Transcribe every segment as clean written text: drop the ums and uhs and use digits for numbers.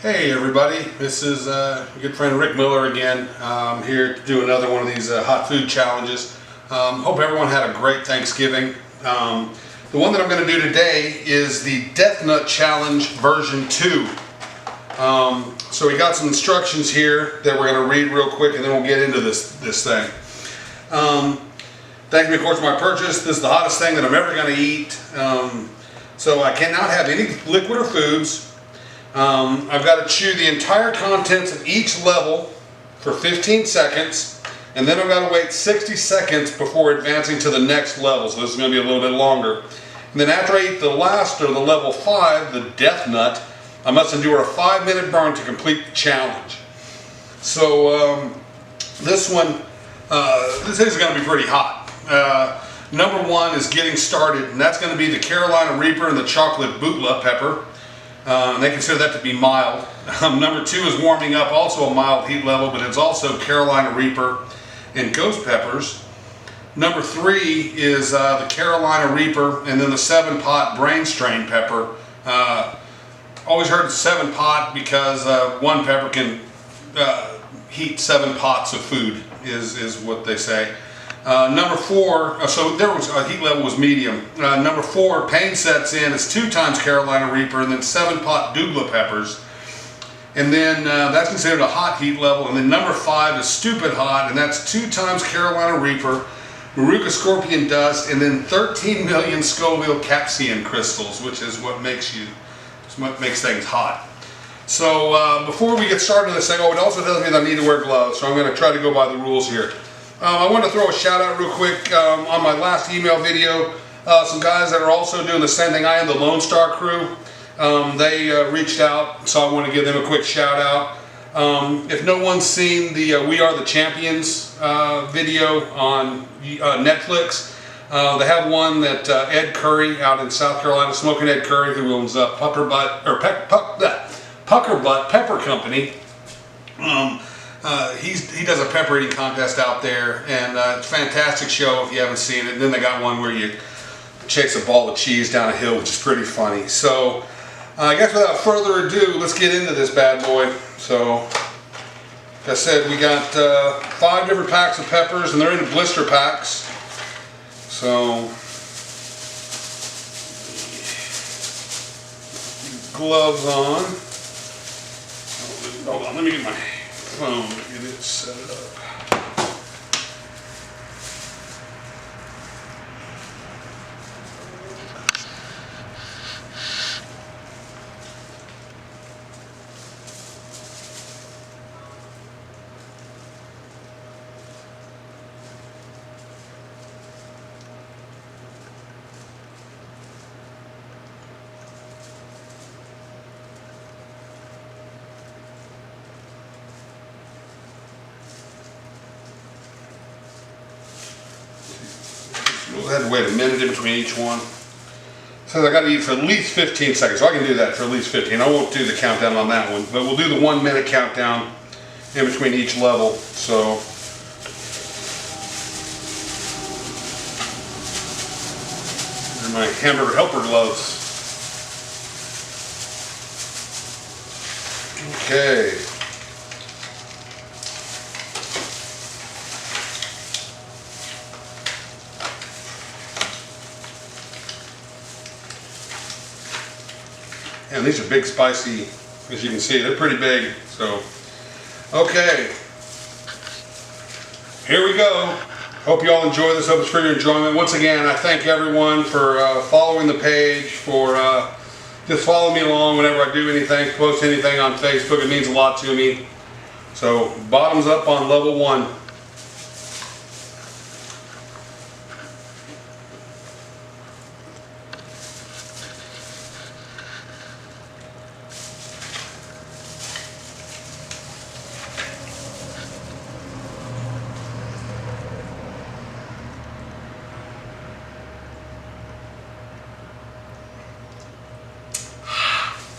Hey everybody, this is good friend Rick Miller again. I'm here to do another one of these hot food challenges. Hope everyone had a great Thanksgiving. The one that I'm going to do today is the Death Nut Challenge version 2. So we got some instructions here that we're going to read real quick and then we'll get into this thing. Thank you of course for my purchase. This is the hottest thing that I'm ever going to eat. So I cannot have any liquid or foods. I've got to chew the entire contents of each level for 15 seconds, and then I've got to wait 60 seconds before advancing to the next level, so this is going to be a little bit longer. And then after I eat the last, or the level 5, the Death Nut, I must endure a 5-minute burn to complete the challenge. So this one, this is going to be pretty hot. Number 1 is getting started, and that's going to be the Carolina Reaper and the chocolate bootla pepper. They consider that to be mild. Number 2 is warming up, also a mild heat level, but it's also Carolina Reaper and ghost peppers. Number 3 is the Carolina Reaper and then the 7-pot brain strain pepper. Always heard 7-pot because one pepper can heat 7 pots of food is what they say. Number 4, so there was heat level was medium. Number 4, pain sets in. It's 2 times Carolina Reaper and then 7-pot douglas peppers, and then that's considered a hot heat level. And then number 5 is stupid hot, and that's 2 times Carolina Reaper, Maruca scorpion dust, and then 13 million Scoville capsaicin crystals, which is what makes things hot. So before we get started on this thing, it also tells me that I need to wear gloves, so I'm going to try to go by the rules here. I want to throw a shout out real quick on my last email video. Some guys that are also doing the same thing I am, the Lone Star crew. They reached out, so I want to give them a quick shout out. If no one's seen the We Are the Champions video on Netflix, they have one that Ed Curry out in South Carolina, Smoking Ed Curry, who owns Pucker Butt Pepper Company. He does a pepper eating contest out there, and it's a fantastic show if you haven't seen it. And then they got one where you chase a ball of cheese down a hill, which is pretty funny. So I guess without further ado, let's get into this bad boy. So like I said, we got 5 different packs of peppers, and they're in blister packs. So gloves on. Hold on, let me get my phone to get it set up. We'll have to wait a minute in between each one. So I got to eat for at least 15 seconds. So I can do that for at least 15. I won't do the countdown on that one, but we'll do the 1-minute countdown in between each level. So these are my hamburger helper gloves. Okay. And these are big, spicy, as you can see. They're pretty big. So, okay. Here we go. Hope you all enjoy this. Hope it's for your enjoyment. Once again, I thank everyone for following the page, for just following me along whenever I do anything, post anything on Facebook. It means a lot to me. So, bottoms up on level 1.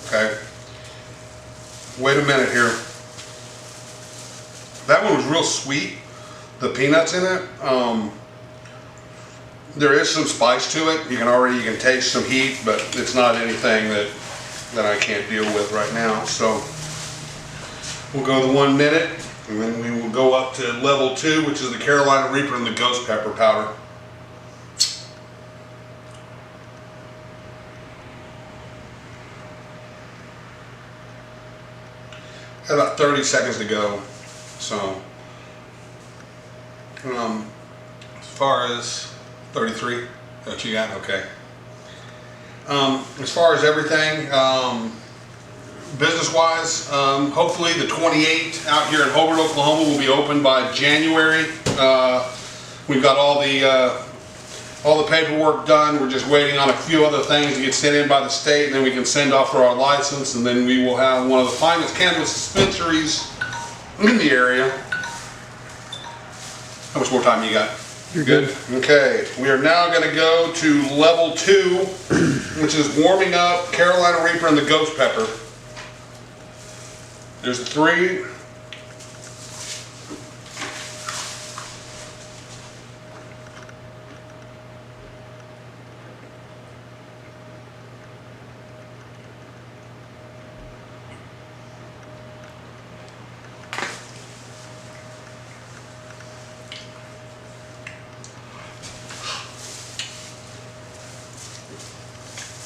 Okay, wait a minute here. That one was real sweet, the peanuts in it. There is some spice to it. You can taste some heat, but it's not anything that I can't deal with right now. So We'll go the 1 minute, and then we will go up to level 2, which is the Carolina Reaper and the ghost pepper powder. Got about 30 seconds to go. So, as far as 33, what you got? Okay. As far as everything, business-wise, hopefully the 28 out here in Hobart, Oklahoma will be open by January. We've got all the paperwork done. We're just waiting on a few other things to get sent in by the state, and then we can send off for our license, and then we will have one of the finest cannabis dispensaries in the area. How much more time you got? You're good. Okay, we are now going to go to level 2, which is warming up Carolina Reaper and the ghost pepper. There's the 3.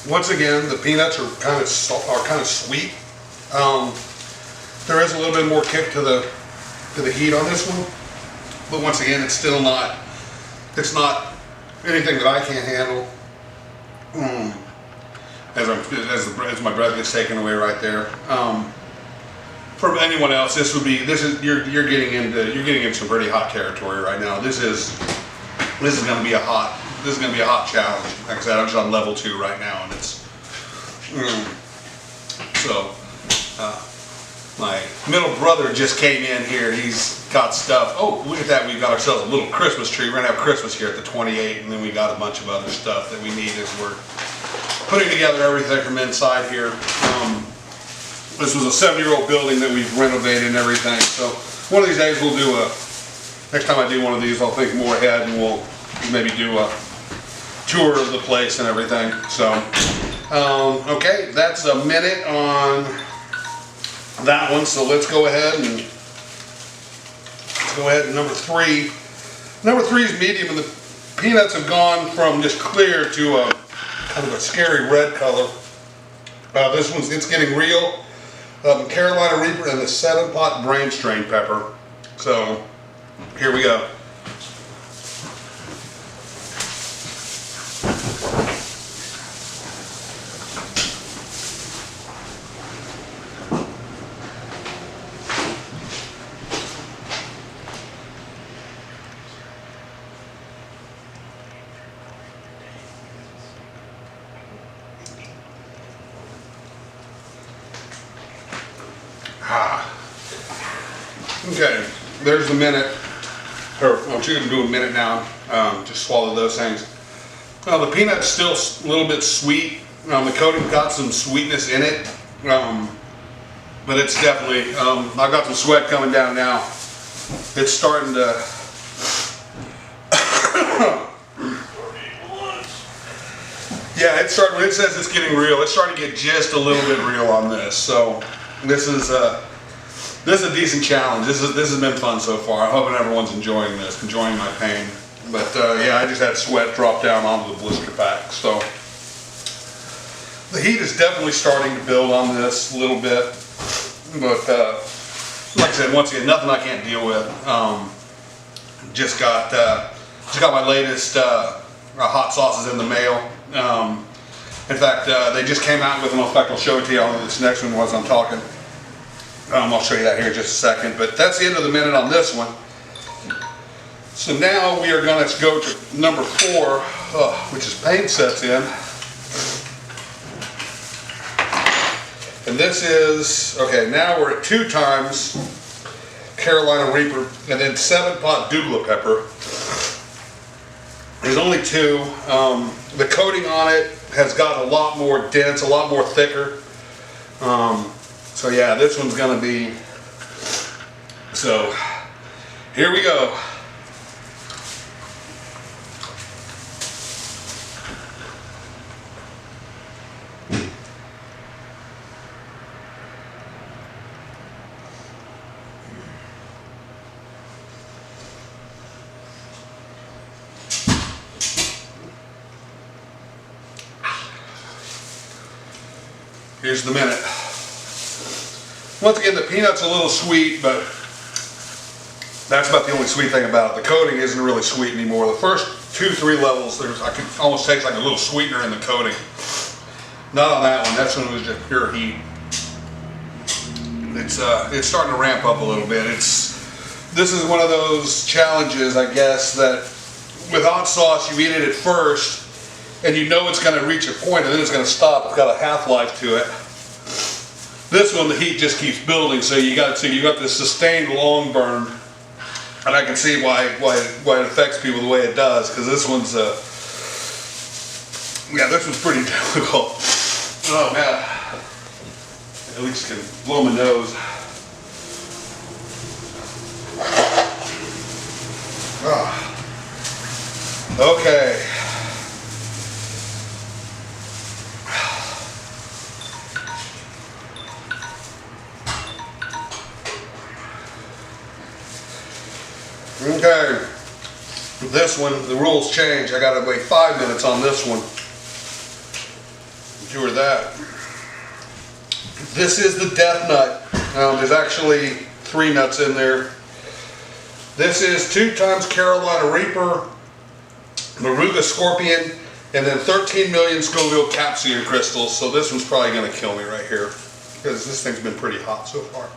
Once again, the peanuts are kind of sweet. There is a little bit more kick to the heat on this one, but once again, it's still not. It's not anything that I can't handle. As my breath gets taken away right there. For anyone else, you're getting into some pretty hot territory right now. This is going to be a hot challenge. Like I said, I'm just on level 2 right now, and it's so. My middle brother just came in here. He's got stuff. Oh, look at that! We got ourselves a little Christmas tree. We're gonna have Christmas here at the 28, and then we got a bunch of other stuff that we need as we're putting together everything from inside here. This was a 7-year-old building that we've renovated and everything. So one of these days we'll do next time I do one of these, I'll think more ahead, and we'll maybe do a tour of the place and everything. So, okay, that's a minute on that one. So let's go ahead and number 3. Number 3 is medium, and the peanuts have gone from just clear to a kind of a scary red color. This one's, it's getting real. Carolina Reaper and the 7-pot brain strain pepper. So here we go. Okay, there's the minute, or I'm going to do a minute now. Just swallow those things. The peanut's still a little bit sweet. The coating's got some sweetness in it, but it's definitely, I've got some sweat coming down now. It's starting to, yeah, it's starting, when it says it's getting real, it's starting to get just a little bit real on this. So this is a decent challenge. This has been fun so far. I'm hoping everyone's enjoying this, enjoying my pain. But yeah, I just had sweat drop down onto the blister pack. So the heat is definitely starting to build on this a little bit. But like I said, once again, nothing I can't deal with. Just got my latest hot sauces in the mail. In fact, they just came out with them. In fact, I'll show it to you on this next one as I'm talking. I'll show you that here in just a second, but that's the end of the minute on this one. So now we are going to go to number 4, which is pain sets in. And this is, okay, now we're at 2 times Carolina Reaper and then 7-pot Douglas pepper. There's only 2. The coating on it has gotten a lot more dense, a lot more thicker. So yeah, this one's gonna be, so here we go. Here's the minute. Once again, the peanut's a little sweet, but that's about the only sweet thing about it. The coating isn't really sweet anymore. The first 2-3 levels, I could almost taste like a little sweetener in the coating. Not on that one. That's when it was just pure heat. It's starting to ramp up a little bit. This is one of those challenges, I guess, that with hot sauce, you eat it at first, and you know it's going to reach a point, and then it's going to stop. It's got a half-life to it. This one, the heat just keeps building, so you got this sustained long burn, and I can see why it affects people the way it does, because this one's this one's pretty difficult. Oh man, at least can blow my nose. Okay. Okay, this one, the rules change. I gotta wait 5 minutes on this one. Endure that. This is the death nut. There's actually 3 nuts in there. This is 2 times Carolina Reaper, Moruga Scorpion, and then 13 million Scoville capsaicin crystals. So this one's probably gonna kill me right here, because this thing's been pretty hot so far.